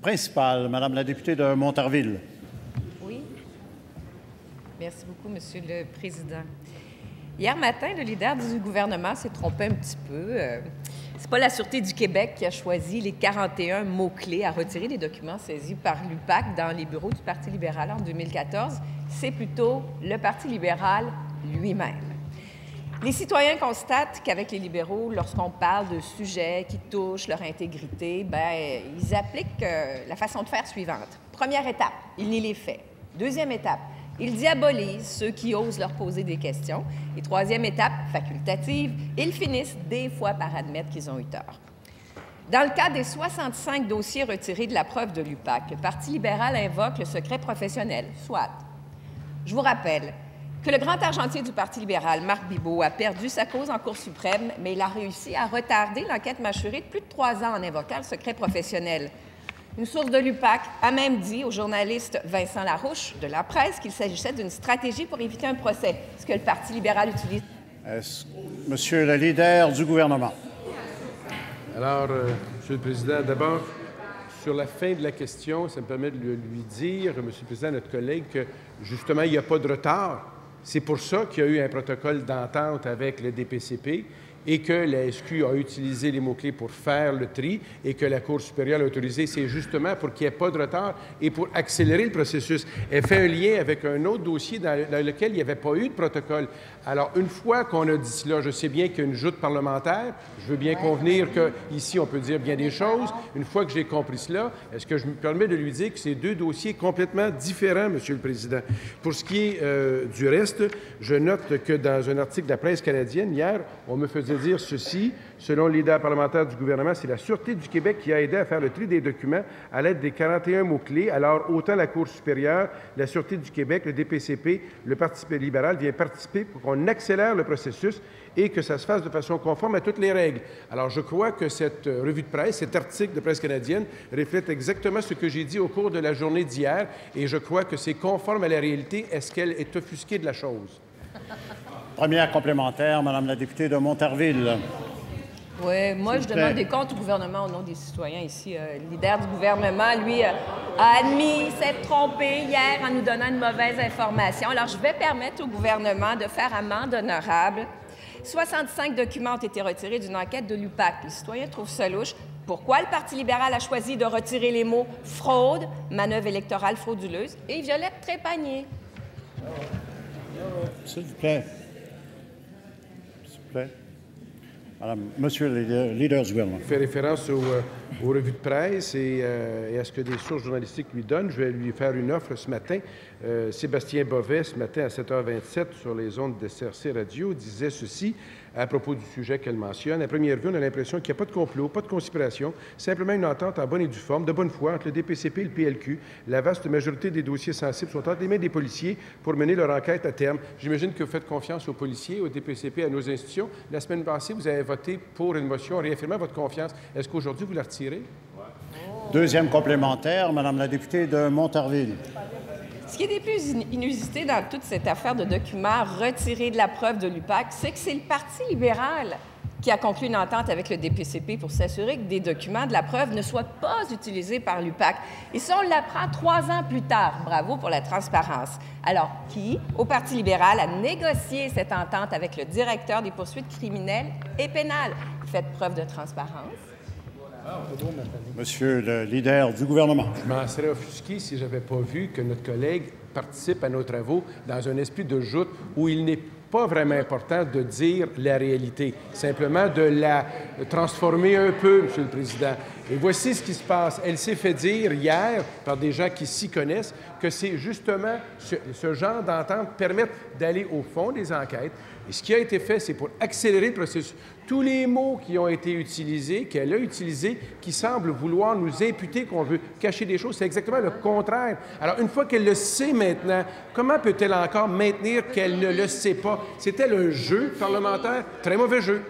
principale, Madame la députée de Montarville. Oui. Merci beaucoup, Monsieur le Président. Hier matin, le leader du gouvernement s'est trompé un petit peu. C'est pas la Sûreté du Québec qui a choisi les 41 mots-clés à retirer des documents saisis par l'UPAC dans les bureaux du Parti libéral en 2014. C'est plutôt le Parti libéral lui-même. Les citoyens constatent qu'avec les libéraux, lorsqu'on parle de sujets qui touchent leur intégrité, ils appliquent la façon de faire suivante. Première étape, ils nient les faits. Deuxième étape, ils diabolisent ceux qui osent leur poser des questions. Et troisième étape, facultative, ils finissent des fois par admettre qu'ils ont eu tort. Dans le cas des 65 dossiers retirés de la preuve de l'UPAC, le Parti libéral invoque le secret professionnel, soit. Je vous rappelle que le grand argentier du Parti libéral, Marc Bibeau, a perdu sa cause en Cour suprême, mais il a réussi à retarder l'enquête mâchurée de plus de 3 ans en invoquant le secret professionnel. Une source de l'UPAC a même dit au journaliste Vincent Larouche de La Presse qu'il s'agissait d'une stratégie pour éviter un procès. Est-ce que le Parti libéral utilise? Monsieur le leader du gouvernement. Alors, Monsieur le Président, d'abord, sur la fin de la question, ça me permet de lui dire, Monsieur le Président, notre collègue, que justement, il n'y a pas de retard. C'est pour ça qu'il y a eu un protocole d'entente avec le DPCP et que la SQ a utilisé les mots-clés pour faire le tri et que la Cour supérieure l'a autorisé. C'est justement pour qu'il n'y ait pas de retard et pour accélérer le processus. Elle fait un lien avec un autre dossier dans lequel il n'y avait pas eu de protocole. Alors, une fois qu'on a dit cela, je sais bien qu'il y a une joute parlementaire. Je veux bien convenir qu'ici, on peut dire bien des choses. Une fois que j'ai compris cela, est-ce que je me permets de lui dire que c'est deux dossiers complètement différents, Monsieur le Président? Pour ce qui est du reste, je note que dans un article de la presse canadienne, hier, on me faisait dire ceci. Selon le leader parlementaire du gouvernement, c'est la Sûreté du Québec qui a aidé à faire le tri des documents à l'aide des 41 mots-clés. Alors, autant la Cour supérieure, la Sûreté du Québec, le DPCP, le Parti libéral vient participer pour qu'on accélère le processus et que ça se fasse de façon conforme à toutes les règles. Alors, je crois que cette revue de presse, cet article de presse canadienne, reflète exactement ce que j'ai dit au cours de la journée d'hier et je crois que c'est conforme à la réalité. Est-ce qu'elle est offusquée de la chose? Première complémentaire, Madame la députée de Montarville. Oui, moi, je demande des comptes au gouvernement au nom des citoyens ici. Le leader du gouvernement, lui, a admis s'être trompé hier en nous donnant une mauvaise information. Alors, je vais permettre au gouvernement de faire amende honorable. 65 documents ont été retirés d'une enquête de l'UPAC. Les citoyens trouvent ça louche. Pourquoi le Parti libéral a choisi de retirer les mots « fraude »,« manœuvre électorale frauduleuse » et « Violette Trépanier ». S'il vous plaît. S'il vous plaît. Madame, Monsieur le leader du gouvernement. Je fais référence aux revues de presse et à ce que des sources journalistiques lui donnent. Je vais lui faire une offre ce matin. Sébastien Bovet, ce matin à 7h27 sur les ondes de CRC Radio, disait ceci à propos du sujet qu'elle mentionne. À première vue, on a l'impression qu'il n'y a pas de complot, pas de conspiration, simplement une entente en bonne et due forme, de bonne foi, entre le DPCP et le PLQ. La vaste majorité des dossiers sensibles sont entre les mains des policiers pour mener leur enquête à terme. J'imagine que vous faites confiance aux policiers, au DPCP, à nos institutions. La semaine passée, vous avez voté pour une motion réaffirmant votre confiance. Est-ce qu'aujourd'hui, vous la retirez? Deuxième complémentaire, Madame la députée de Montarville. Ce qui est des plus inusité dans toute cette affaire de documents retirés de la preuve de l'UPAC, c'est que c'est le Parti libéral qui a conclu une entente avec le DPCP pour s'assurer que des documents de la preuve ne soient pas utilisés par l'UPAC. Et ça, on l'apprend 3 ans plus tard. Bravo pour la transparence. Alors, qui, au Parti libéral, a négocié cette entente avec le directeur des poursuites criminelles et pénales? Faites preuve de transparence. Monsieur le leader du gouvernement. Je m'en serais offusqué si je n'avais pas vu que notre collègue participe à nos travaux dans un esprit de joute où il n'est pas vraiment important de dire la réalité, simplement de la transformer un peu, Monsieur le Président. Et voici ce qui se passe. Elle s'est fait dire hier par des gens qui s'y connaissent que c'est justement ce genre d'entente permettre d'aller au fond des enquêtes. Et ce qui a été fait, c'est pour accélérer le processus. Tous les mots qui ont été utilisés, qu'elle a utilisés, qui semblent vouloir nous imputer qu'on veut cacher des choses, c'est exactement le contraire. Alors, une fois qu'elle le sait maintenant, comment peut-elle encore maintenir qu'elle ne le sait pas? C'était un jeu parlementaire, très mauvais jeu.